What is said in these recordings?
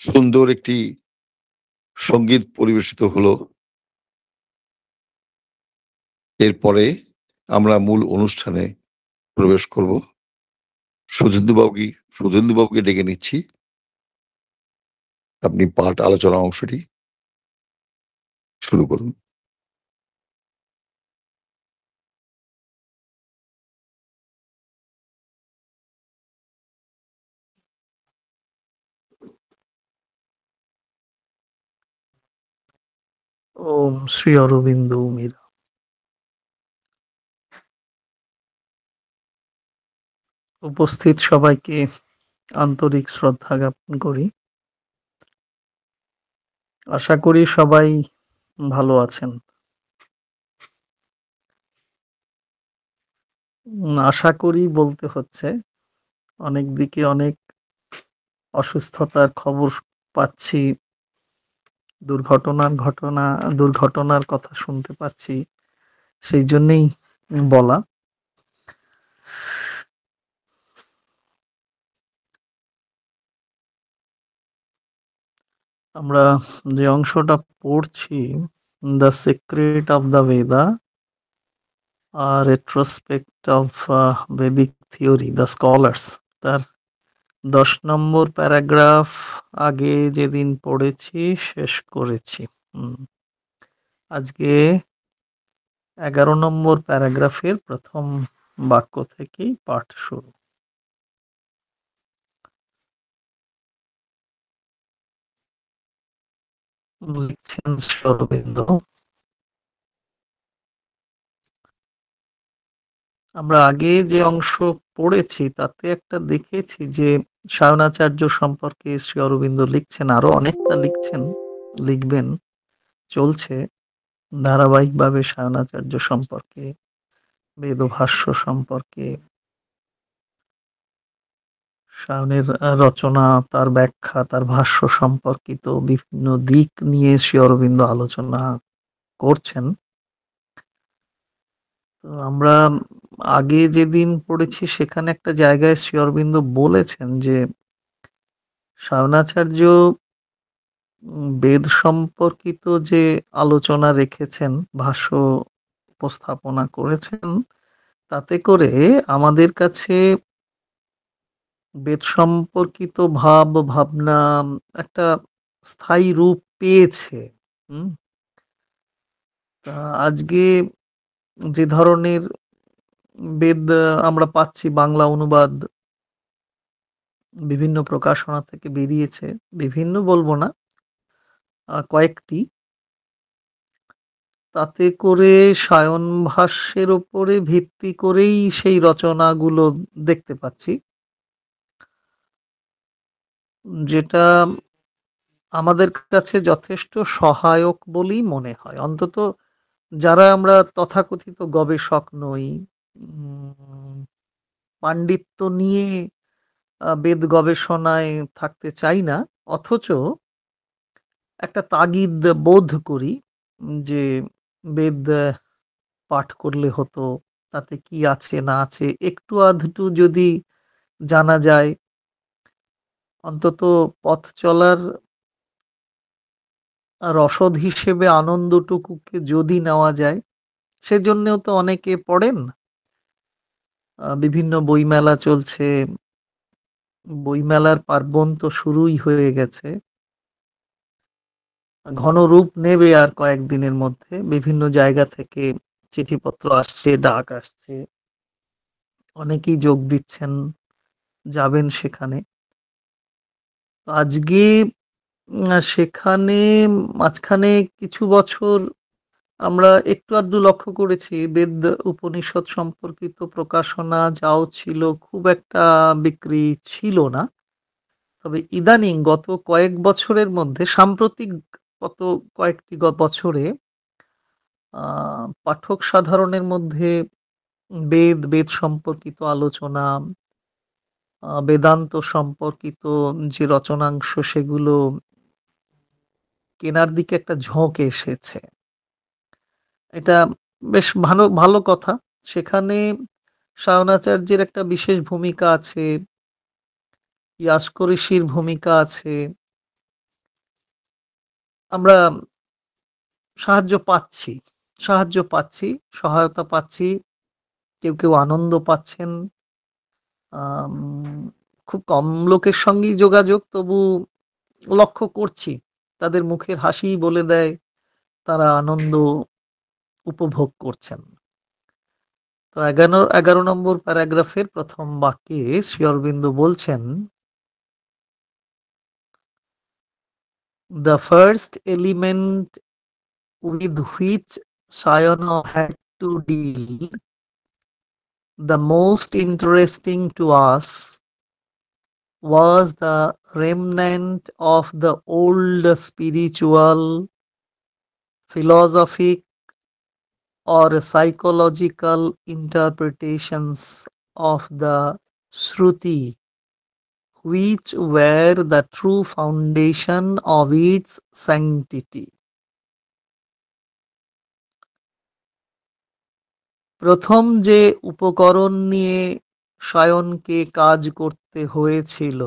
সুন্দর একটি সঙ্গীত পরিবেশিত হলো। এরপরে আমরা মূল অনুষ্ঠানে প্রবেশ করব। সুধীন্দ্রবাবুকে সুধীন্দ্রবাবুকে ডেকে নিচ্ছি। আপনি পাঠ আলোচনা অংশটি শুরু করুন। ওম শ্রী অরবিন্দ মীরা। উপস্থিত সবাইকে আন্তরিক শ্রদ্ধা জ্ঞাপন করি। আশা করি সবাই ভালো আছেন। আশা করি বলতে হচ্ছে, অনেক দিকে অনেক অসুস্থতার খবর পাচ্ছি, দুর্ঘটনার কথা শুনতে পাচ্ছি, সেই জন্যেই বলা। আমরা যে অংশটা পড়ছি, the secret of the Vedha, retrospect of Vedic theory, the scholars, তার 10 নম্বর প্যারাগ্রাফ আগে যেদিন পড়েছি শেষ করেছি। আজকে 11 নম্বর প্যারাগ্রাফের প্রথম বাক্য থেকেই পাঠ শুরু। লিখছেন শ্রী অরবিন্দ, আমরা আগে যে অংশ পড়েছি তাতে একটা দেখেছি যে সায়নাচার্য সম্পর্কে শ্রী অরবিন্দ লিখছেন, আরো অনেকটা লিখবেন, চলছে ধারাবাহিকভাবে সায়নাচার্য সম্পর্কে, বেদভাষ্য সম্পর্কে, সায়নের রচনা, তার ব্যাখ্যা, তার ভাষ্য সম্পর্কিত বিভিন্ন দিক নিয়ে শ্রী অরবিন্দ আলোচনা করছেন। তো আমরা আগে যেদিন পড়েছি সেখানে একটা জায়গায় শ্রী অরবিন্দ বলেছেন যে সায়নাচার্য বেদ সম্পর্কিত যে আলোচনা রেখেছেন, ভাষ্য উপস্থাপনা করেছেন, তাতে করে আমাদের কাছে বেদ সম্পর্কিত ভাবনা একটা স্থায়ী রূপ পেয়েছে। আজকে যে ধরনের বেদ আমরা পাচ্ছি, বাংলা অনুবাদ বিভিন্ন প্রকাশনা থেকে বেরিয়েছে, বিভিন্ন বলবো না, কয়েকটি, তাতে করে সায়ন ভাষ্যের উপরে ভিত্তি করেই সেই রচনাগুলো দেখতে পাচ্ছি, যেটা আমাদের কাছে যথেষ্ট সহায়ক বলেই মনে হয়। অন্তত যারা আমরা তথাকথিত গবেষক নই, পাণ্ডিত্য নিয়ে বেদ গবেষণায় থাকতে চাই না, অথচ একটা তাগিদ বোধ করি যে বেদ পাঠ করলে হতো, তাতে কি আছে না আছে একটু আধটু যদি জানা যায়, অন্তত পথ চলার রসদ হিসেবে আনন্দটুকুকে যদি নেওয়া যায়, সেজন্যও তো অনেকে পড়েন। বিভিন্ন বইমেলা চলছে, বইমেলার পার্বণ তো শুরুই হয়ে গেছে, ঘন রূপ নেবে আর কয়েকদিনের মধ্যে। বিভিন্ন জায়গা থেকে চিঠিপত্র আসছে, ডাক আসছে, অনেকেই যোগ দিচ্ছেন, যাবেন সেখানে। আজকে সেখানে মাঝখানে কিছু বছর আমরা একটু আধটু লক্ষ্য করেছি, বেদ উপনিষদ সম্পর্কিত প্রকাশনা যাও ছিল, খুব একটা বিক্রি ছিল না। তবে ইদানিং গত কয়েক বছরের মধ্যে, সাম্প্রতিক গত কয়েকটি বছরে পাঠক সাধারণের মধ্যে বেদ সম্পর্কিত আলোচনা, বেদান্ত সম্পর্কিত যে রচনাংশ, সেগুলো কেনার দিকে একটা ঝোঁক এসেছে। এটা বেশ ভালো ভালো কথা। সেখানে সায়নাচার্যের একটা বিশেষ ভূমিকা আছে, ইয়াস্ক ঋষির ভূমিকা আছে, আমরা সাহায্য পাচ্ছি, সাহায্য পাচ্ছি, সহায়তা পাচ্ছি। কেউ আনন্দ পাচ্ছেন। আম খুব কম লোকের সঙ্গেই যোগাযোগ, তবু লক্ষ্য করছি। তাদের মুখের হাসিই বলে দেয় তারা আনন্দ উপভোগ করছেন। তো ১১ নম্বর প্যারাগ্রাফের ১ম বাক্যে শ্রী অরবিন্দ বলছেন, "The first element with which Sayana had to deal, the most interesting to us, was the remnant of the old spiritual, philosophic, or psychological interpretations of the Shruti, which were the true foundation of its sanctity." প্রথম যে উপকরণ নিয়ে সায়নকে কাজ করতে হয়েছিল,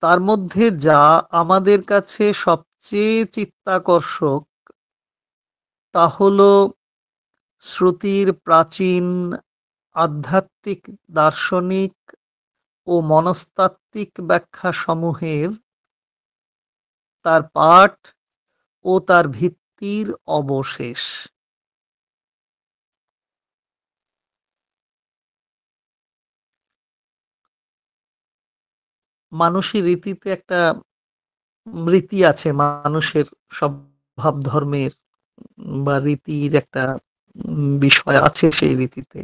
তার মধ্যে যা আমাদের কাছে সবচেয়ে চিত্তাকর্ষক, তা হল শ্রুতির প্রাচীন আধ্যাত্মিক, দার্শনিক ও মনস্তাত্ত্বিক ব্যাখ্যাসমূহের, তার পাঠ ও তার ভিত্তির অবশেষ। মানুষের রীতিতে একটা রীতি আছে, মানুষের স্বভাব ধর্মের বা রীতির একটা বিষয় আছে সেই রীতিতে,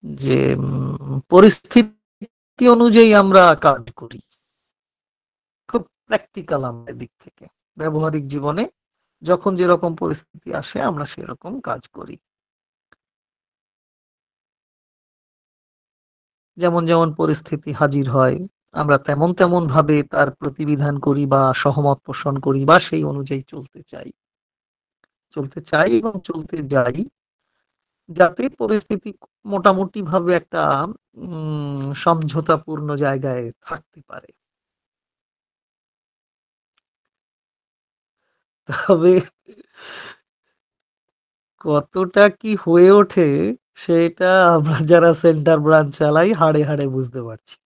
যে পরিস্থিতি অনুযায়ী আমরা কাজ করি। খুব প্র্যাকটিক্যাল আমাদের দিক থেকে, ব্যবহারিক জীবনে যখন যেরকম পরিস্থিতি আসে আমরা সেরকম কাজ করি। যেমন যেমন পরিস্থিতি হাজির হয়, আমরা তেমন তেমন ভাবে তার প্রতিবিধান করি বা সহমত পোষণ করি বা সেই অনুযায়ী চলতে চাই এবং চলতে যাই, যাতে পরিস্থিতি মোটামুটি ভাবে একটা সমঝোতাপূর্ণ জায়গায় থাকতে পারে। তবে কতটা কি হয়ে ওঠে সেটা আমরা যারা সেন্টার ব্রাঞ্চ চালাই হাড়ে হাড়ে বুঝতে পারছি।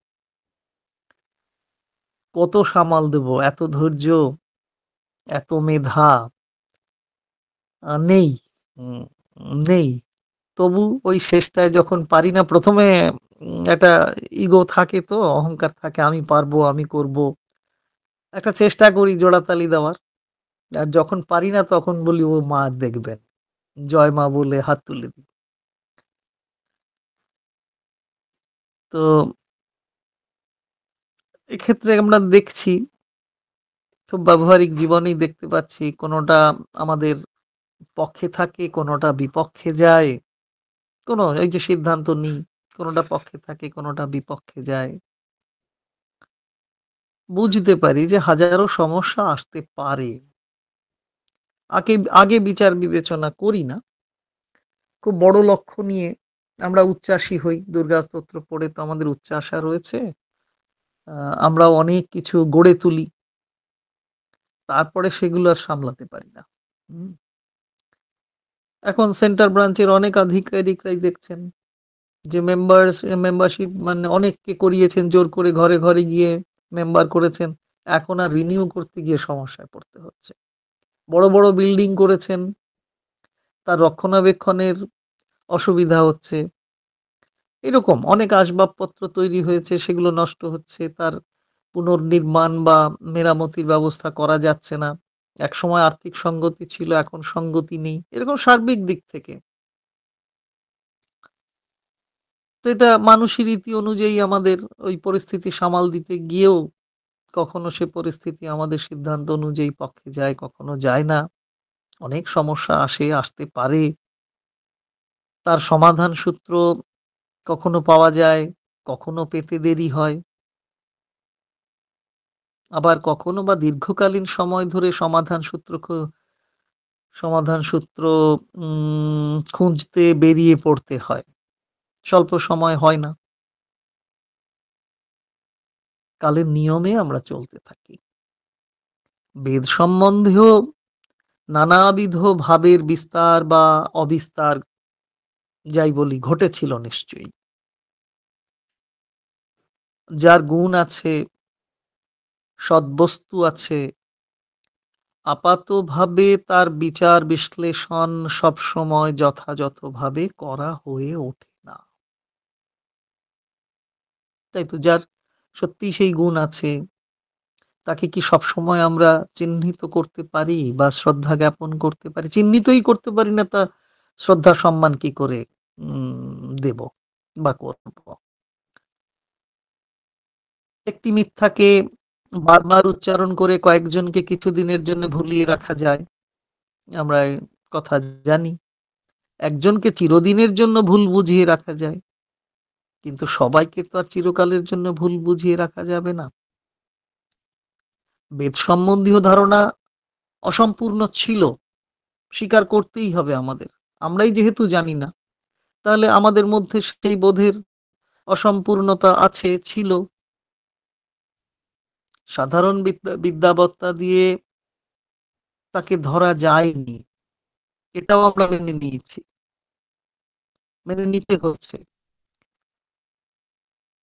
কত সামাল দেব, এত ধৈর্য, এত মেধা নেই, উম, নেই। তবু ওই শেষটায় যখন পারি না, প্রথমে একটা ইগো থাকে, তো অহংকার থাকে, আমি পারবো, আমি করব, একটা চেষ্টা করি জোড়াতালি দেওয়ার। আর যখন পারি না তখন বলি ও মা দেখবেন, জয় মা বলে হাত তুলে দিই। তো এক্ষেত্রে আমরা দেখছি, খুব ব্যবহারিক জীবনেই দেখতে পাচ্ছি, কোনোটা আমাদের পক্ষে থাকে, কোনোটা বিপক্ষে যায়। কোনো এই যে সিদ্ধান্ত নিই, কোনোটা পক্ষে থাকে, কোনোটা বিপক্ষে যায়। বুঝতে পারি যে হাজারো সমস্যা আসতে পারে। আগে আগে বিচার বিবেচনা করি না। খুব বড় লক্ষ্য নিয়ে আমরা উচ্চাসী হই। দুর্গা স্তোত্র পড়ে তো আমাদের উচ্চাশা রয়েছে। আমরা অনেক কিছু গড়ে তুলি। তারপরে সেগুলো আর সামলাতে পারি না। হুম? এখন সেন্টার ব্রাঞ্চের অনেক আধিকারিকরাই দেখছেন যে মেম্বারশিপ মানে অনেককে করিয়েছেন, জোর করে ঘরে ঘরে গিয়ে মেম্বার করেছেন। এখন আর রিনিউ করতে গিয়ে সমস্যায় পড়তে হচ্ছে। বড় বড় বিল্ডিং করেছেন, তার রক্ষণাবেক্ষণের অসুবিধা হচ্ছে। এরকম অনেক আসবাবপত্র তৈরি হয়েছে, সেগুলো নষ্ট হচ্ছে, তার পুনর্নির্মাণ বা মেরামতির ব্যবস্থা করা যাচ্ছে না। একসময় আর্থিক সঙ্গতি ছিল, এখন সঙ্গতি নেই। এরকম সার্বিক দিক থেকে। তো এটা মানুষের রীতি অনুযায়ী আমাদের ওই পরিস্থিতি সামাল দিতে গিয়েও কখনো সে পরিস্থিতি আমাদের সিদ্ধান্ত অনুযায়ী পক্ষে যায়, কখনো যায় না। অনেক সমস্যা আসে, আসতে পারে। তার সমাধান সূত্র কখনো পাওয়া যায়, কখনো পেতে দেরি হয়। আবার কখনো বা দীর্ঘকালীন সময় ধরে সমাধান সূত্র খুঁজতে বেরিয়ে পড়তে হয়। স্বল্প সময় হয় না। কালের নিয়মে আমরা চলতে থাকি। বেদ সম্বন্ধেও নানাবিধ ভাবের বিস্তার বা অবিস্তার যাই বলি ঘটেছিল নিশ্চয়ই। যার গুণ আছে, সদ্বস্তু আছে, আপাতভাবে তার বিচার বিশ্লেষণ সবসময় যথাযথভাবে করা হয়ে ওঠে না। তাই তো? যার সত্যিই সেই গুণ আছে, তাকে কি সবসময় আমরা চিহ্নিত করতে পারি বা শ্রদ্ধা জ্ঞাপন করতে পারি? চিহ্নিতই করতে পারি না, তা শ্রদ্ধা সম্মান কি করে দেব বা করব? একটি মিথ্যাকে বারবার উচ্চারণ করে কয়েকজনকে কিছুদিনের জন্য ভুলিয়ে রাখা যায়। আমরা এই কথা জানি। একজনকে চিরদিনের জন্য ভুল বুঝিয়ে রাখা যায়। কিন্তু সবাইকে তো আর চিরকালের জন্য ভুল বুঝিয়ে রাখা যাবে না। বেদ সম্বন্ধীয় ধারণা অসম্পূর্ণ ছিল, স্বীকার করতেই হবে আমাদের। আমরাই যেহেতু জানি না, তাহলে আমাদের মধ্যে সেই বোধের অসম্পূর্ণতা আছে, ছিল। সাধারণ বিদ্যাবত্তা দিয়ে তাকে ধরা যায়নি। এটাও আমরা মেনে নিয়েছি। মেনে নিতে হচ্ছে।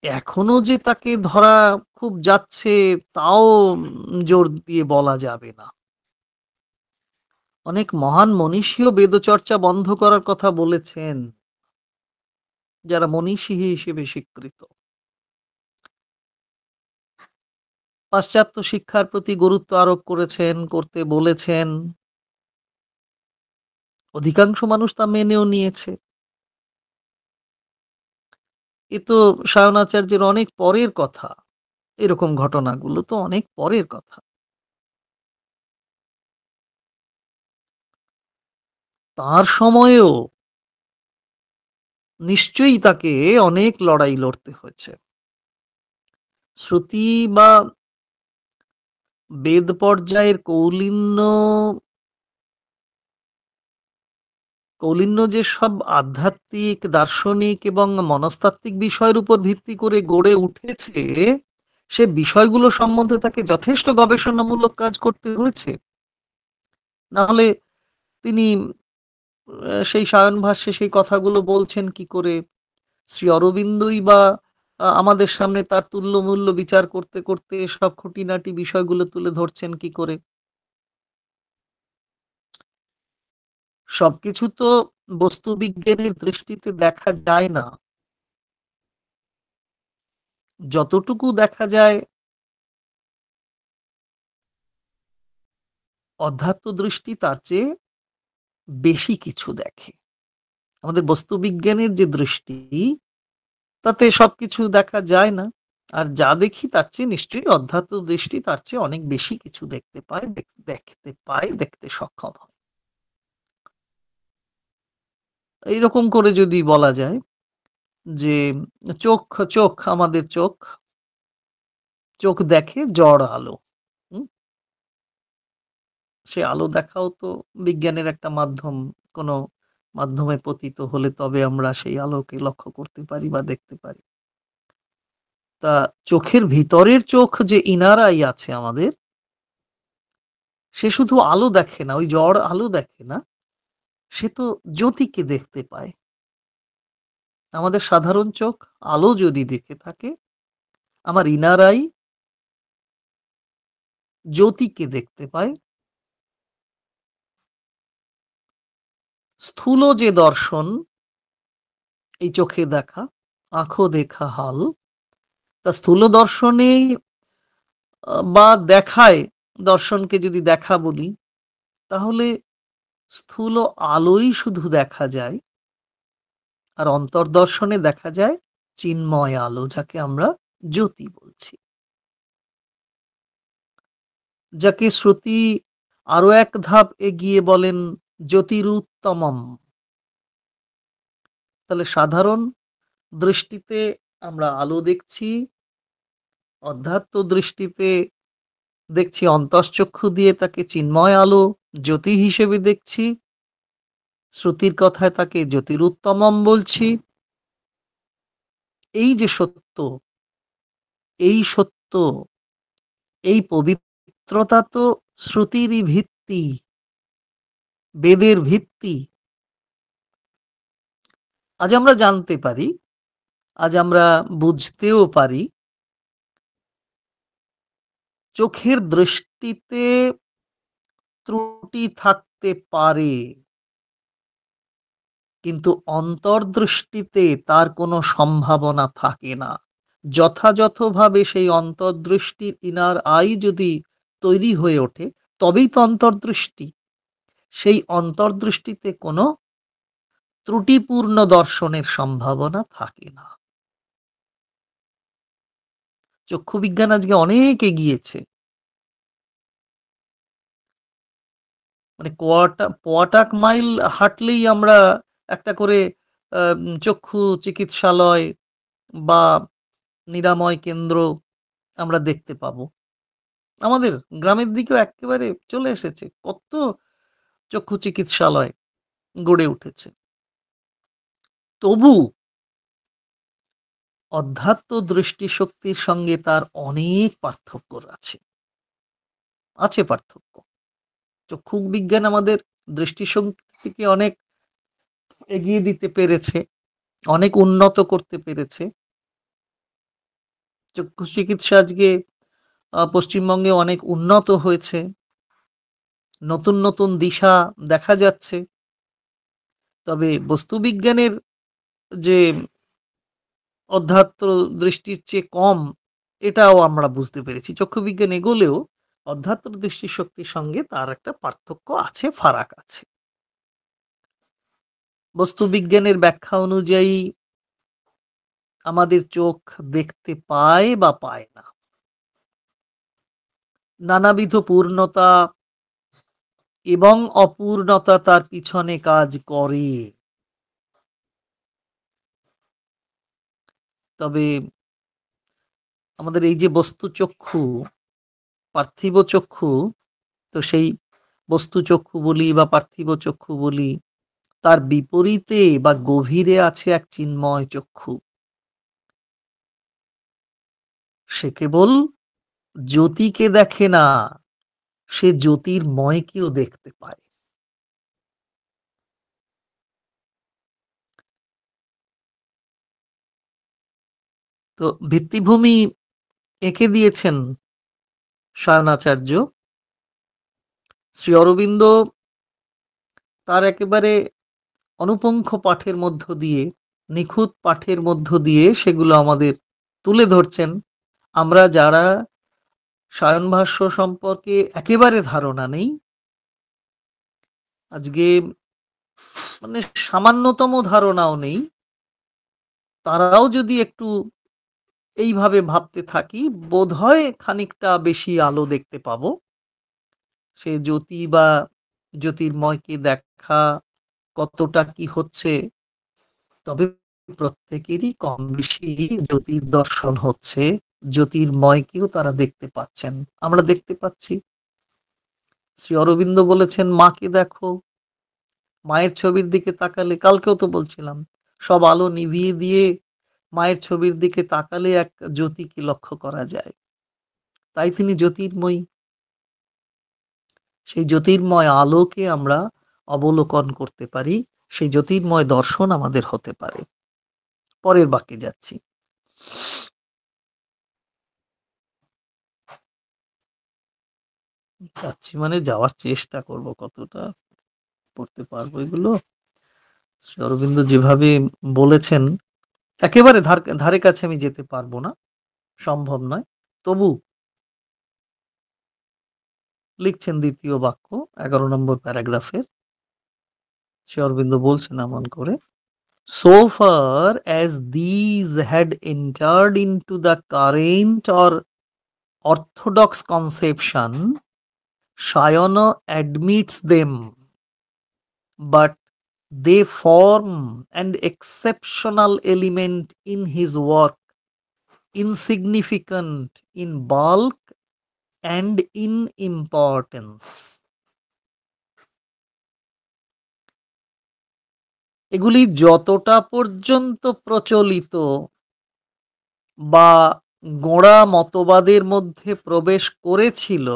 এখনো যে তাকে ধরা খুব যাচ্ছে, তাও জোর দিয়ে বলা যাবে না। অনেক মহান মনীষীও বেদচর্চা বন্ধ করার কথা বলেছেন, যারা মনীষী হিসেবে স্বীকৃত। পাশ্চাত্য শিক্ষার প্রতি গুরুত্ব আরোপ করেছেন, করতে বলেছেন। অধিকাংশ মানুষ তা মেনেও নিয়েছে। এ তো সায়নাচার্যের অনেক পরের কথা। এরকম ঘটনাগুলো তো অনেক পরের কথা। তার সময়েও নিশ্চয়ই তাকে অনেক লড়াই লড়তে হয়েছে। শ্রুতি বা বেদ পর্যায়ের কৌলিন্য যেসব আধ্যাত্মিক, দার্শনিক এবং মনস্তাত্ত্বিক বিষয়ের উপর ভিত্তি করে গড়ে উঠেছে, সে বিষয়গুলো সম্বন্ধে তাকে যথেষ্ট গবেষণামূলক কাজ করতে হয়েছে। নাহলে তিনি সেই সায়ন ভাষ্যে সেই কথাগুলো বলছেন কি করে? শ্রী অরবিন্দই বা আমাদের সামনে তার তুল্যমূল্য বিচার করতে করতে সব খুঁটিনাটি বিষয়গুলো তুলে ধরছেন কি করে? সবকিছু তো বস্তুবিজ্ঞানের দৃষ্টিতে দেখা যায় না। যতটুকু দেখা যায়, অধ্যাত্ম দৃষ্টি তার চেয়ে বেশি কিছু দেখে। আমাদের বস্তুবিজ্ঞানের যে দৃষ্টি, তাতে সবকিছু দেখা যায় না। আর যা দেখি তার চেয়ে নিশ্চয়ই অধ্যাত্ম দৃষ্টি তার চেয়ে অনেক বেশি কিছু দেখতে পায়, দেখতে সক্ষম হয়। এইরকম করে যদি বলা যায় যে চোখ চোখ আমাদের চোখ চোখ দেখে জড় আলো। হুম? সে আলো দেখাও তো বিজ্ঞানের একটা মাধ্যম। কোনো মাধ্যমে পতিত হলে তবে আমরা সেই আলোকে লক্ষ্য করতে পারি বা দেখতে পারি। তা চোখের ভিতরের চোখ যে ইনার আই আছে আমাদের, সে শুধু আলো দেখে না, ওই জড় আলো দেখে না, সে তো জ্যোতিকে দেখতে পায়। আমাদের সাধারণ চোখ আলো যদি দেখে থাকে, আমার ইনার আই জ্যোতিকে দেখতে পায়। স্থূল যে দর্শন, এই চোখে দেখা, আঁখো দেখা হাল, তা স্থূল দর্শনে বা দেখায়, দর্শনকে যদি দেখা বলি, তাহলে স্থূল আলোই শুধু দেখা যায়। আর অন্তর্দর্শনে দেখা যায় চিন্ময় আলো, যাকে আমরা জ্যোতি বলছি। যাকে শ্রুতি আরো এক ধাপ এগিয়ে বলেন জ্যোতিরুত্তমম। তাহলে সাধারণ দৃষ্টিতে আমরা আলো দেখছি, অধ্যাত্ম দৃষ্টিতে দেখছি, অন্তশ্চক্ষু দিয়ে তাকে চিন্ময় আলো, জ্যোতি হিসেবে দেখছি, শ্রুতির কথায় তাকে জ্যোতিরুত্তমম বলছি। এই যে সত্য, এই সত্য, এই পবিত্রতা তো শ্রুতিরই ভিত্তি, বেদের ভিত্তি। আজ আমরা জানতে পারি, আজ আমরা বুঝতেও পারি, চোখের দৃষ্টিতে ত্রুটি থাকতে পারে, কিন্তু অন্তর্দৃষ্টিতে তার কোনো সম্ভাবনা থাকে না। যথাযথভাবে সেই অন্তর্দৃষ্টির ইনার আই যদি তৈরি হয়ে ওঠে, তবেই তো অন্তর্দৃষ্টি। সেই অন্তর্দৃষ্টিতে কোনো ত্রুটিপূর্ণ দর্শনের সম্ভাবনা থাকে না। চক্ষু বিজ্ঞান আজকে অনেক এগিয়েছে। মানে কোয়াটাক মাইল হাঁটলেই আমরা একটা করে চক্ষু চিকিৎসালয় বা নিরাময় কেন্দ্র আমরা দেখতে পাবো। আমাদের গ্রামের দিকেও একেবারে চলে এসেছে, কত চক্ষু চিকিৎসালয় গড়ে উঠেছে। তবু অধ্যাত্ম দৃষ্টিশক্তির সঙ্গে তার অনেক পার্থক্য আছে, আছে পার্থক্য। চক্ষু বিজ্ঞান আমাদের দৃষ্টিশক্তিকে অনেক এগিয়ে দিতে পেরেছে, অনেক উন্নত করতে পেরেছে। চক্ষু চিকিৎসা আজকে পশ্চিমবঙ্গে অনেক উন্নত হয়েছে, নতুন নতুন দিশা দেখা যাচ্ছে। তবে বস্তুবিজ্ঞানের যে অধ্যাত্ম দৃষ্টির চেয়ে কম, এটাও আমরা বুঝতে পেরেছি। চক্ষু বিজ্ঞান এগোলেও অধ্যাত্ম দৃষ্টিশক্তির সঙ্গে তার একটা পার্থক্য আছে, ফারাক আছে। বস্তুবিজ্ঞানের ব্যাখ্যা অনুযায়ী আমাদের চোখ দেখতে পায় বা পায় না, নানাবিধ পূর্ণতা এবং অপূর্ণতা তার পিছনে কাজ করে। তবে আমাদের এই যে বস্তু চক্ষু, পার্থিব চক্ষু, তো সেই বস্তু চক্ষু বলি বা পার্থিব চক্ষু বলি, তার বিপরীতে বা গভীরে আছে এক চিন্ময় চক্ষু। সে কেবল জ্যোতিকে দেখে না, সে জ্যোতির্ময়কেও দেখতে পায়। তো ভিত্তিভূমি এঁকে দিয়েছেন সায়নাচার্য। শ্রী অরবিন্দ তার একেবারে অনুপঙ্খ পাঠের মধ্য দিয়ে, নিখুঁত পাঠের মধ্য দিয়ে সেগুলো আমাদের তুলে ধরছেন। আমরা যারা সায়ন ভাষ্য সম্পর্কে একেবারে ধারণা নেই, আজকে মানে সামান্যতম ধারণাও নেই, তারাও যদি একটু এইভাবে ভাবতে থাকি, বোধহয় খানিকটা বেশি আলো দেখতে পাবো। সে জ্যোতি বা জ্যোতির্ময়কে দেখা কতটা কি হচ্ছে, তবে প্রত্যেকেরই কম বেশি জ্যোতির দর্শন হচ্ছে, জ্যোতির্ময়কেও তারা দেখতে পাচ্ছেন, আমরা দেখতে পাচ্ছি। শ্রী অরবিন্দ বলেছেন, মাকে দেখো, মায়ের ছবির দিকে তাকালে, কালকেও তো বলছিলাম, সব আলো নিভিয়ে দিয়ে মায়ের ছবির দিকে তাকালে এক জ্যোতিকে লক্ষ্য করা যায়। তাই তিনি জ্যোতির্ময়ী। সেই জ্যোতির্ময় আলোকে আমরা অবলোকন করতে পারি, সেই জ্যোতির্ময় দর্শন আমাদের হতে পারে। পরের বাক্যে যাচ্ছি। যাচ্ছি মানে যাওয়ার চেষ্টা করব, কতটা পড়তে পারবো এগুলো। শ্রী অরবিন্দ যেভাবে বলেছেন, একেবারে ধারে কাছে আমি যেতে পারবো না, সম্ভব নয়। তবু লিখছেন দ্বিতীয় বাক্য 11 নম্বর প্যারাগ্রাফের। শ্রী অরবিন্দ বলছেন এমন করে, so far as these had entered into the current or orthodox conception, Sayana admits them, but they form an exceptional element in his work, insignificant in bulk and in importance. এগুলি যতটা পর্যন্ত প্রচলিত বা গোঁড়া মতবাদের মধ্যে প্রবেশ করেছিল,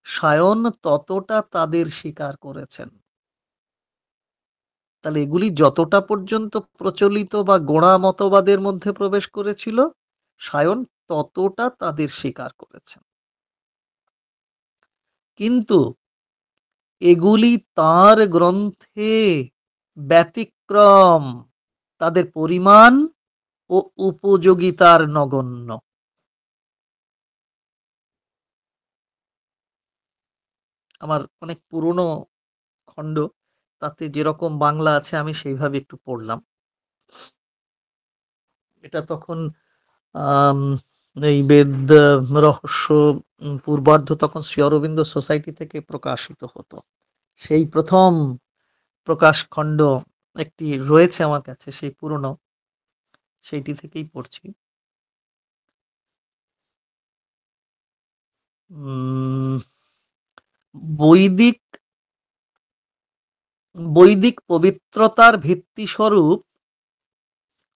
সায়ন ততটা তাদের স্বীকার করেছেন। তাহলে এগুলি যতটা পর্যন্ত প্রচলিত বা গোঁড়া মতবাদের মধ্যে প্রবেশ করেছিল, সায়ন ততটা তাদের স্বীকার করেছেন। কিন্তু এগুলি তাঁর গ্রন্থে ব্যতিক্রম, তাদের পরিমাণ ও উপযোগিতার নগণ্য। আমার অনেক পুরনো খণ্ড, তাতে যেরকম বাংলা আছে আমি সেইভাবে একটু পড়লাম। এটা তখন আম এই বেদ রহস্য পূর্বার্ধ তখন শ্রী অরবিন্দ সোসাইটি থেকে প্রকাশিত হতো। সেই প্রথম প্রকাশ খণ্ড একটি রয়েছে আমার কাছে, সেই পুরনো, সেইটি থেকেই পড়ছি। উম, বৈদিক বৈদিক পবিত্রতার ভিত্তিস্বরূপ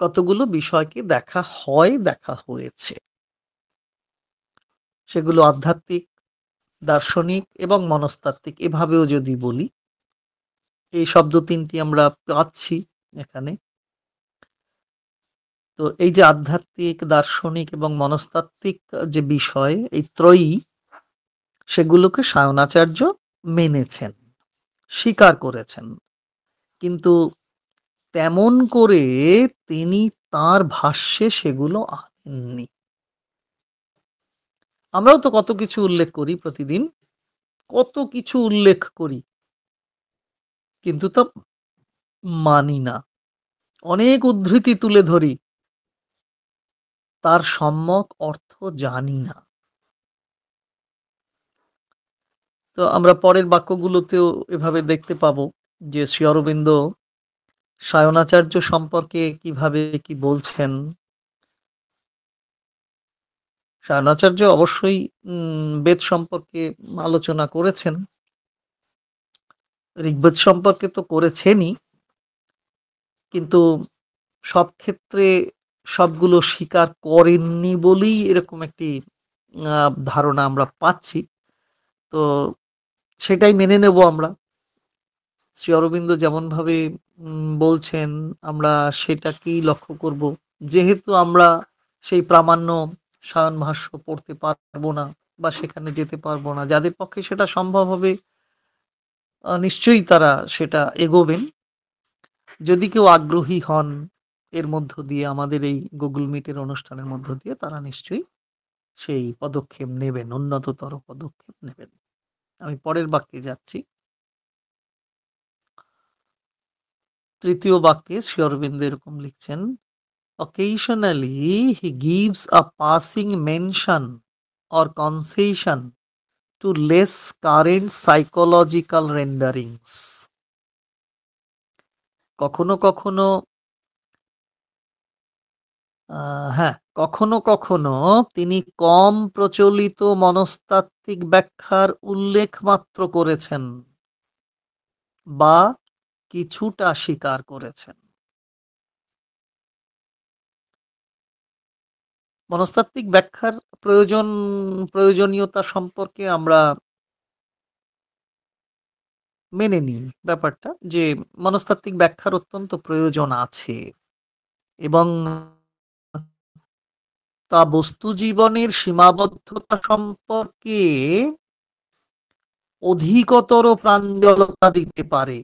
কতগুলো বিষয়কে দেখা হয়েছে। সেগুলো আধ্যাত্মিক, দার্শনিক এবং মনস্তাত্ত্বিক এভাবেও যদি বলি। এই শব্দ তিনটি আমরা পাচ্ছি এখানে। তো এই যে আধ্যাত্মিক, দার্শনিক এবং মনস্তাত্ত্বিক যে বিষয়, এই ত্রয়ী, সেগুলোকে সায়নাচার্য মেনেছেন, স্বীকার করেছেন। কিন্তু তেমন করে তিনি তাঁর ভাষ্যে সেগুলো আনেননি। আমরাও তো কত কিছু উল্লেখ করি প্রতিদিন, কত কিছু উল্লেখ করি, কিন্তু তা মানি না। অনেক উদ্ধৃতি তুলে ধরি, তার সম্যক অর্থ জানি না। তো আমরা পরের বাক্যগুলোতেও এভাবে দেখতে পাবো যে শ্রী অরবিন্দ সায়নাচার্য সম্পর্কে কিভাবে কি বলছেন। সায়নাচার্য অবশ্যই বেদ সম্পর্কে আলোচনা করেছেন, ঋগ্বেদ সম্পর্কে তো করেছেনই, কিন্তু সব ক্ষেত্রে সবগুলো স্বীকার করেননি বলেই এরকম একটি ধারণা আমরা পাচ্ছি। তো সেটাই মেনে নেব আমরা। শ্রী অরবিন্দ যেমন ভাবে বলছেন, আমরা সেটাকেই লক্ষ্য করব। যেহেতু আমরা সেই প্রামাণ্য সায়ন ভাষ্য পড়তে পারবো না বা সেখানে যেতে পারবো না, যাদের পক্ষে সেটা সম্ভব হবে নিশ্চয়ই তারা সেটা এগোবেন। যদি কেউ আগ্রহী হন এর মধ্য দিয়ে, আমাদের এই গুগল মিটের অনুষ্ঠানের মধ্য দিয়ে, তারা নিশ্চয়ই সেই পদক্ষেপ নেবেন, উন্নততর পদক্ষেপ নেবেন। আমি পরের বাক্যে যাচ্ছি। তৃতীয় বাক্যে শ্রী অরবিন্দ এরকম লিখছেন, occasionally he gives a passing mention or concession to less current psychological renderings. কখনো কখনো কখনো কখনো তিনি কম প্রচলিত মনস্তাত্ত্বিক ব্যাখ্যার উল্লেখ মাত্র করেছেন বা কিছুটা স্বীকার করেছেন। মনস্তাত্ত্বিক ব্যাখ্যার প্রয়োজনীয়তা সম্পর্কে আমরা মেনে নিই ব্যাপারটা, যে মনস্তাত্ত্বিক ব্যাখ্যার অত্যন্ত প্রয়োজন আছে এবং তা বস্তু জীবনের সীমাবদ্ধতা সম্পর্কে অধিকতর প্রাঞ্জলতা দিতে পারে।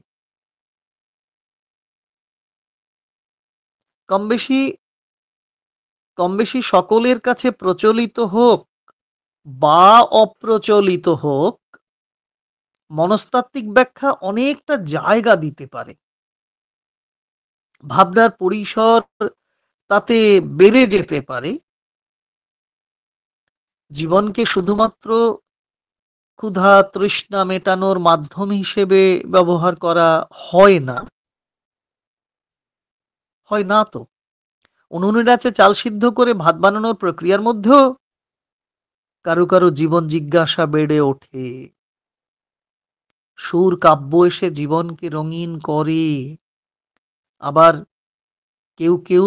কম বেশি সকলের কাছে প্রচলিত হোক বা অপ্রচলিত হোক, মনস্তাত্ত্বিক ব্যাখ্যা অনেকটা জায়গা দিতে পারে। ভাবনার পরিসর তাতে বেড়ে যেতে পারে। জীবনকে শুধুমাত্র ক্ষুধা তৃষ্ণা মেটানোর মাধ্যম হিসেবে ব্যবহার করা হয় না। হয় না তো। উনুনের আঁচে চাল সিদ্ধ করে ভাত বানানোর প্রক্রিয়ার মধ্যেও কারো কারো জীবন জিজ্ঞাসা বেড়ে ওঠে। সুর কাব্য এসে জীবনকে রঙিন করে। আবার কেউ কেউ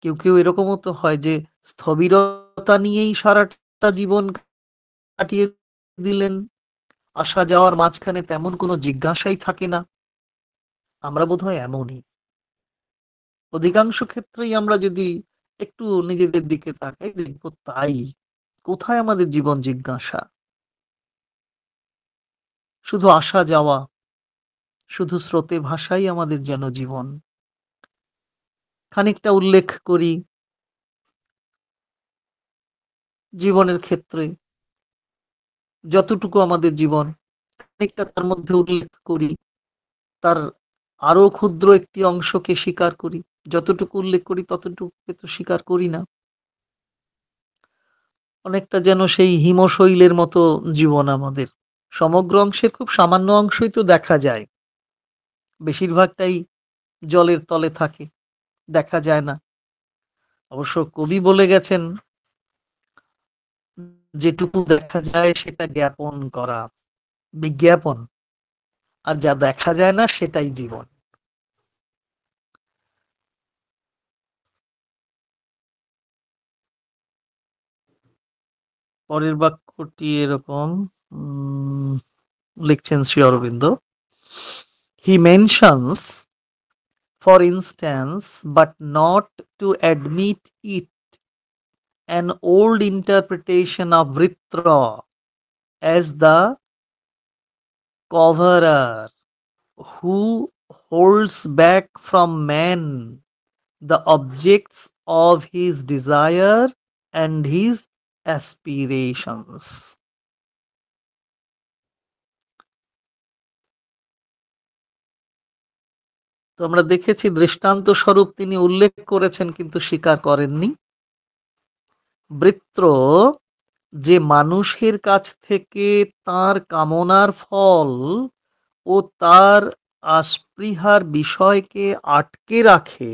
কেউ কেউ এরকমও তো হয় যে স্থবিরতা নিয়েই সারাটা জীবন কাটিয়ে দিলেন। আসা যাওয়ার মাঝখানে তেমন কোনো জিজ্ঞাসাই থাকে না। আমরা বোধহয় এমনই। অধিকাংশ ক্ষেত্রেই আমরা যদি একটু নিজেদের দিকে তাকাই দেখব তাই। কোথায় আমাদের জীবন জিজ্ঞাসা? শুধু আসা যাওয়া, শুধু স্রোতে ভাসাই আমাদের যেন জীবন। খানিকটা উল্লেখ করি জীবনের ক্ষেত্রে যতটুকু আমাদের জীবন, খানিকটা তার মধ্যে উল্লেখ করি তার আরো ক্ষুদ্র একটি অংশকে স্বীকার করি। যতটুকু উল্লেখ করি ততটুকুকে তো স্বীকার করি না। অনেকটা যেন সেই হিমশৈলের মতো জীবন আমাদের। সমগ্র অংশের খুব সামান্য অংশই তো দেখা যায়। বেশিরভাগটাই জলের তলে থাকে, দেখা যায় না। অবশ্য কবি বলে গেছেন, যেটুকু দেখা যায় সেটা জ্ঞাপন করা, বিজ্ঞাপন। আর যা দেখা যায় না সেটাই জীবন। পরের বাক্যটি এরকম, উম, লিখছেন Shri Aurobindo. He mentions, for instance, but not to admit it, an old interpretation of Vritra as the coverer who holds back from man the objects of his desire and his aspirations. তো আমরা দেখেছি দৃষ্টান্ত স্বরূপ তিনি উল্লেখ করেছেন কিন্তু স্বীকার করেননি। বৃত্র যে মানুষের কাছ থেকে তার কামনার ফল ও তার আস্পৃহার বিষয়কে আটকে রাখে,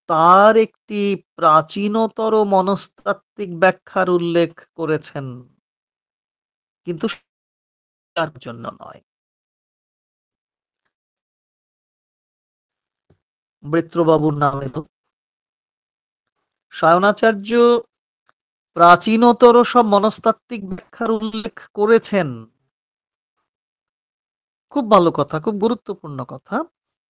তার একটি প্রাচীনতর মনস্তাত্ত্বিক ব্যাখ্যার উল্লেখ করেছেন, কিন্তু তার জন্য নয়। বৃত্রবাবুর নাম এলো। সায়নাচার্য প্রাচীনতর সব মনস্তাত্ত্বিক ব্যাখ্যার উল্লেখ করেছেন, খুব ভালো কথা, খুব গুরুত্বপূর্ণ কথা,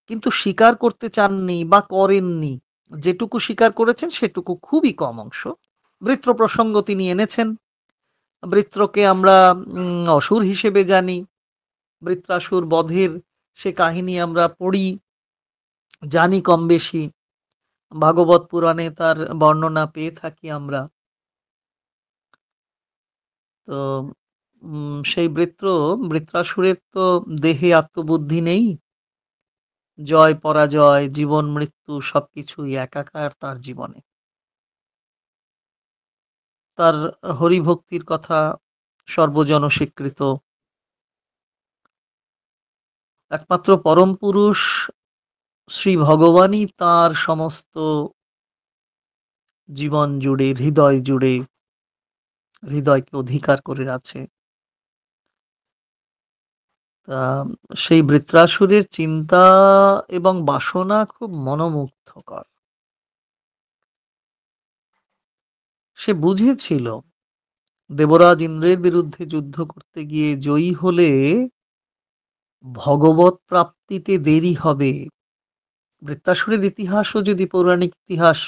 কিন্তু স্বীকার করতে চাননি বা করেননি। যেটুকু স্বীকার করেছেন সেটুকু খুবই কম অংশ। বৃত্র প্রসঙ্গ তিনি এনেছেন। বৃত্রকে আমরা অসুর হিসেবে জানি। বৃত্রাসুর বধের সে কাহিনী আমরা পড়ি, জানি কম বেশি। ভাগবত পুরাণে তার বর্ণনা পেয়ে থাকি আমরা। তো সেই বৃত্রাসুরের তো দেহে আত্মবুদ্ধি নেই। জয় পরাজয়, জীবন মৃত্যু সবকিছুই একাকার তার জীবনে। তার হরিভক্তির কথা সর্বজন স্বীকৃত। একমাত্র পরম পুরুষ শ্রী ভগবানই তার সমস্ত জীবন জুড়ে, হৃদয় জুড়ে, হৃদয়কে অধিকার করে আছে। তা সেই বৃত্রাসুরের চিন্তা এবং বাসনা খুব মনোমুগ্ধকর। সে বুঝেছিল দেবরাজ ইন্দ্রের বিরুদ্ধে যুদ্ধ করতে গিয়ে জয়ী হলে ভগবত প্রাপ্তিতে দেরি হবে। বৃত্রাসুরের ইতিহাসও যদি পৌরাণিক ইতিহাস,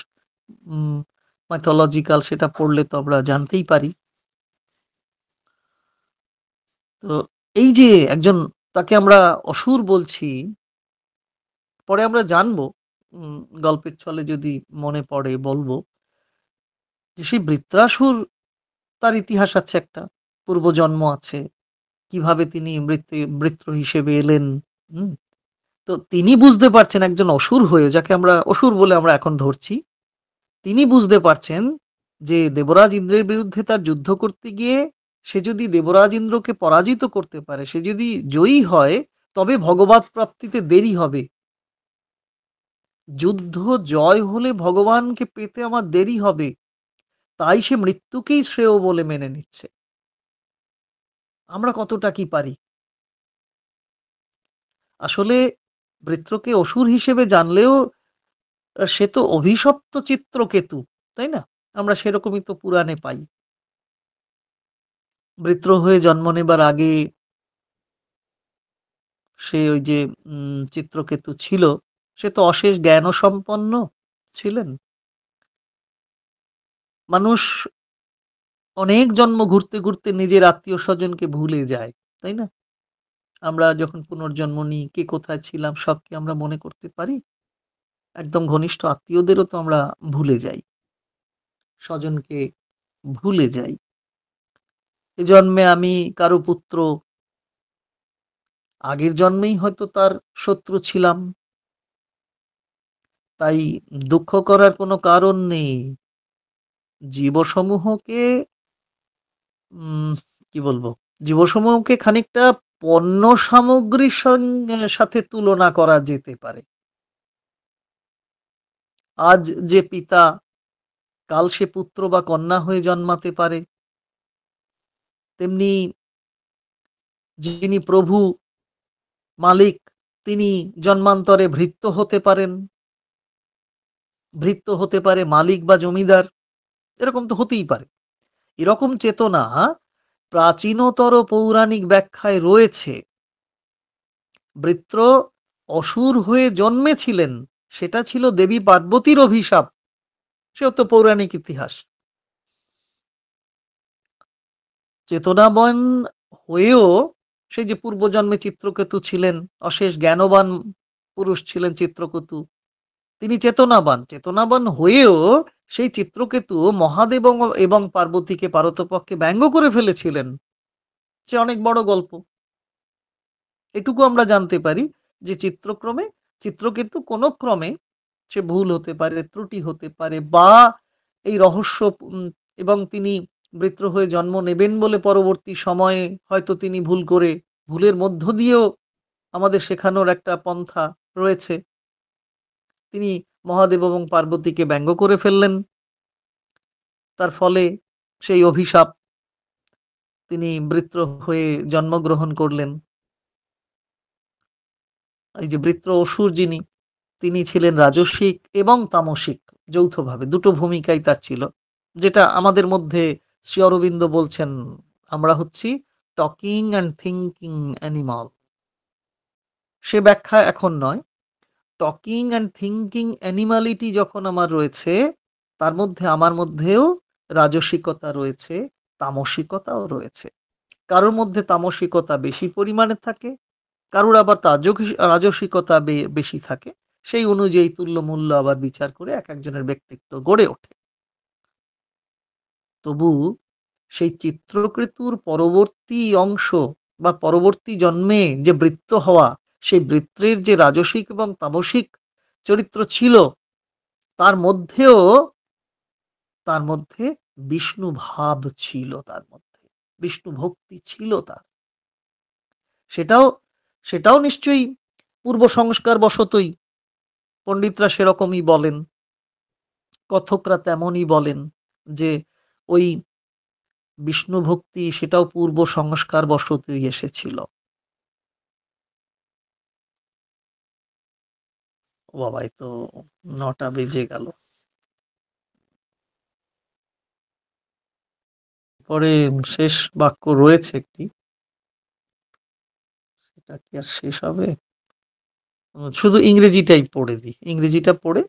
মাইথোলজিক্যাল, সেটা পড়লে তো আমরা জানতেই পারি। তো এই যে একজন, তাকে আমরা অসুর বলছি, পরে আমরা জানবো, গল্পের ছলে যদি মনে পড়ে বলবো, যে সেই বৃত্রাসুর, তার ইতিহাস আছে, একটা পূর্বজন্ম আছে, কিভাবে তিনি বৃত্র হিসেবে এলেন। হুম তো তিনি বুঝতে পারছেন একজন অসুর হয়ে, যাকে আমরা অসুর বলে আমরা এখন ধরছি, তিনি বুঝতে পারছেন যে দেবরাজ ইন্দ্রের বিরুদ্ধে তার যুদ্ধ করতে গিয়ে সে যদি দেবরাজ ইন্দ্রকে পরাজিত করতে পারে, সে যদি জয়ী হয়, তবে ভগবত প্রাপ্তিতে দেরি হবে। যুদ্ধ জয় হলে ভগবানকে পেতে আমার দেরি হবে, তাই সে মৃত্যুকেই শ্রেয় বলে মেনে নিচ্ছে। আমরা কতটা কি পারি? আসলে বৃত্রকে অসুর হিসেবে জানলেও সে তো অভিশপ্ত চিত্রকেতু, তাই না? আমরা সেরকমই তো পুরাণে পাই। বৃত্র হয়ে জন্ম নেবার আগে সে ওই যে চিত্রকেতু ছিল, সে তো অশেষ জ্ঞানসম্পন্ন ছিলেন। মানুষ অনেক জন্ম ঘুরতে, ঘুরতে নিজের আত্মীয়-স্বজনকে ভুলে যায়, তাই না? আমরা যখন পুনর্জন্ম নিই, কে কোথায় ছিলাম সব কি আমরা মনে করতে পারি? একদম ঘনিষ্ঠ আত্মীয়দেরও তো আমরা ভুলে যাই। স্বজনকে ভুলে যাই। এ জন্মে আমি কারো পুত্র, আগের জন্মেই হয়তো তার শত্রু ছিলাম। তাই দুঃখ করার কোনো কারণ নেই। জীবসমূহকে উম কি বলবো? জীবসমূহকে খানিকটা পণ্য সামগ্রীর সাথে তুলনা করা যেতে পারে। আজ যে পিতা, কাল সে পুত্র বা কন্যা হয়ে জন্মাতে পারে। তেমনি যিনি প্রভু, মালিক, তিনি জন্মান্তরে ভৃত্য হতে পারেন। ভৃত্য হতে পারে মালিক বা জমিদার। এরকম তো হতেই পারে। এরকম চেতনা প্রাচীনতর পৌরাণিক ব্যাখ্যায় রয়েছে। বৃত্র অসুর হয়ে জন্মেছিলেন, সেটা ছিল দেবী পার্বতীর অভিশাপ। সেও তো পৌরাণিক ইতিহাস। চেতনাবান হয়েও সেই যে পূর্বজন্মে চিত্রকেতু ছিলেন, অশেষ জ্ঞানবান পুরুষ ছিলেন চিত্রকেতু, তিনি চেতনাবান। চেতনাবান হয়েও সেই চিত্রকেতু মহাদেব এবং পার্বতীকে পারতপক্ষে ব্যঙ্গ করে ফেলেছিলেন। সে অনেক বড় গল্প। এটুকু আমরা জানতে পারি যে চিত্রকেতু কোনো ক্রমে সে ভুল হতে পারে, ত্রুটি হতে পারে, বা এই রহস্য এবং তিনি বৃত্র হয়ে জন্ম নেবেন বলে পরবর্তী সময়ে হয়তো তিনি ভুলের মধ্য দিয়েও আমাদের শেখানোর একটা পন্থা রয়েছে। তিনি মহাদেব এবং পার্বতীকে ব্যঙ্গ করে ফেললেন। তার ফলে সেই অভিশাপ, তিনি বৃত্র হয়ে জন্মগ্রহণ করলেন। এই যে বৃত্র অসুর যিনি, তিনি ছিলেন রাজসিক এবং তামসিক যৌথভাবে, দুটো ভূমিকাই তার ছিল। যেটা আমাদের মধ্যে শ্রী অরবিন্দ বলছেন, আমরা হচ্ছি টকিং অ্যান্ড থিঙ্কিং অ্যানিমাল। সে ব্যাখ্যা এখন নয়। টকিং অ্যান্ড থিঙ্কিং অ্যানিমালিটি যখন আমার রয়েছে, তার মধ্যে আমার মধ্যেও রাজসিকতা রয়েছে, তামসিকতাও রয়েছে। কারোর মধ্যে তামসিকতা বেশি পরিমাণে থাকে, কারোর আবার রাজসিকতা বেশি থাকে। সেই অনুযায়ী তুল্যমূল্য আবার বিচার করে এক একজনের ব্যক্তিত্ব গড়ে ওঠে। তবু সেই চিত্রকেতুর পরবর্তী অংশ বা পরবর্তী জন্মে যে বৃত্ত হওয়া, সেই বৃত্তের যে রাজসিক এবং তামসিক চরিত্র ছিল, তার মধ্যেও তার মধ্যে বিষ্ণু ভাব ছিল, তার মধ্যে বিষ্ণু ভক্তি ছিল তার। সেটাও সেটাও নিশ্চয়ই পূর্ব সংস্কার বশতই। পণ্ডিতরা সেরকমই বলেন, কথকরা তেমনই বলেন যে ওই বিষ্ণু ভক্তি সেটাও পূর্ব সংস্কার বশতই এসেছিল। ও বাবা, এই তো ৯টা বেজে গেল। পরে শেষ বাক্য রয়েছে একটি, সেটা কি আর শেষ হবে? শুধু ইংরেজিটাই পড়ে দিই। ইংরেজিটা পড়ে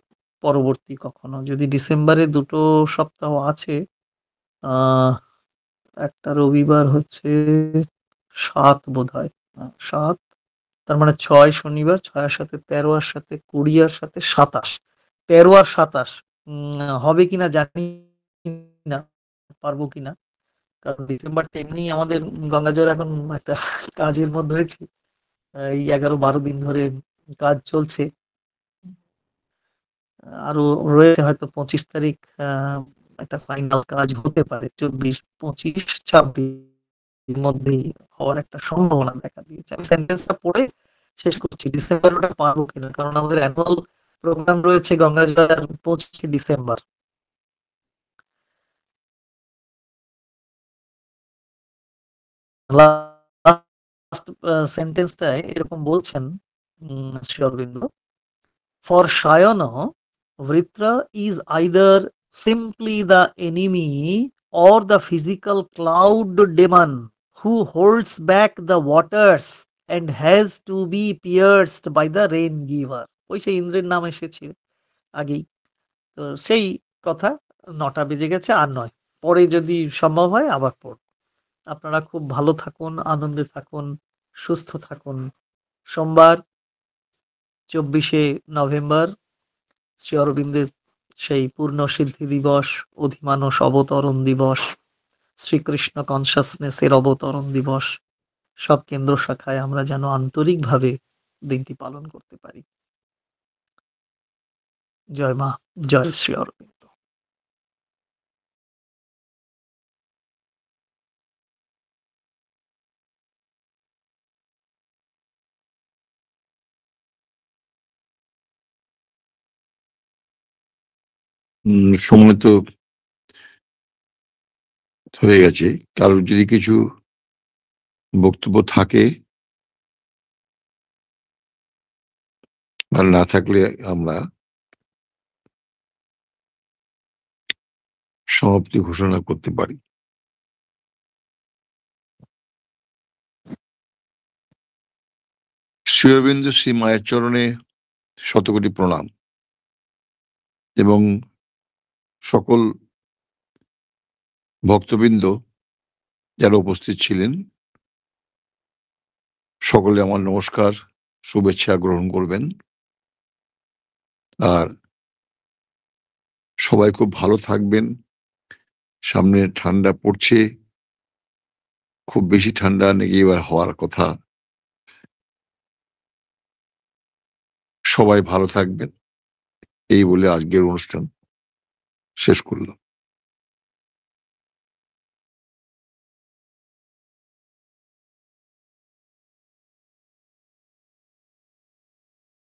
পরবর্তী কখনো যদি ডিসেম্বরে ২টো সপ্তাহ আছে, আহ একটা রবিবার হচ্ছে ৭ বোধহয়। ৭, তার মানে ৬ শনিবার, ৬ আর ৭ ১৩, আর ৭ ২০, আর ৭ ২৭। ১৩ আর ২৭ হবে কিনা জানি না, পারবো কিনা। কারণ ডিসেম্বরটা এমনি আমাদের গঙ্গাজোর এখন একটা কাজের মধ্যে রয়েছে। এই ১১-১২ দিন ধরে কাজ চলছে। আরো রয়েছে হয়তো ২৫ তারিখ একটা ফাইনাল কাজ হতে পারে। ২৪, ২৫, ২৬ এর মধ্যেই হওয়ার একটা সম্ভাবনা দেখা দিয়েছে। আমি সেন্টেন্সটা পড়ে শেষ করছি। ডিসেম্বর ওটা পারবো কিনা, কারণ আমাদের অ্যানুয়াল প্রোগ্রাম রয়েছে গঙ্গাজোড়ার ২৫শে ডিসেম্বর। লাস্ট সেন্টেন্সটায় এরকম বলছেন Shri Aurobindo, for Sayana, Vritra is either simply the enemy or the physical cloud demon who holds back the waters and has to be pierced by the rain giver. ওই সেই ইন্দ্রের নাম এসেছে আগেই। তো সেই কথা ৯টা বেজে গেছে আর নয়। পরে যদি সম্ভব হয় আবার পড়ব। আপনারা খুব ভালো থাকুন, আনন্দে থাকুন, সুস্থ থাকুন। সোমবার ২৪শে নভেম্বর শ্রী অরবিন্দের সেই পূর্ণ সিদ্ধি দিবস, অধিমানস অবতরণ দিবস, শ্রীকৃষ্ণ কনসাসনেস এর অবতরণ দিবস। সব কেন্দ্র শাখায় আমরা যেন আন্তরিকভাবে দিনটি পালন করতে পারি। জয় মা, জয় শ্রী অরবিন্দ। সময় তো হয়ে গেছে। কারোর যদি কিছু বক্তব্য থাকে আর না থাকলে আমরা সমাপ্তি ঘোষণা করতে পারি। শ্রী অরবিন্দ শ্রী মায়ের চরণে শতকোটি প্রণাম এবং সকল ভক্তবৃন্দ যারা উপস্থিত ছিলেন সকলে আমার নমস্কার, শুভেচ্ছা গ্রহণ করবেন। আর সবাই খুব ভালো থাকবেন। সামনে ঠান্ডা পড়ছে, খুব বেশি ঠান্ডা নাকি এবার হওয়ার কথা। সবাই ভালো থাকবেন এই বলে আজকের অনুষ্ঠান শেষ করলাম।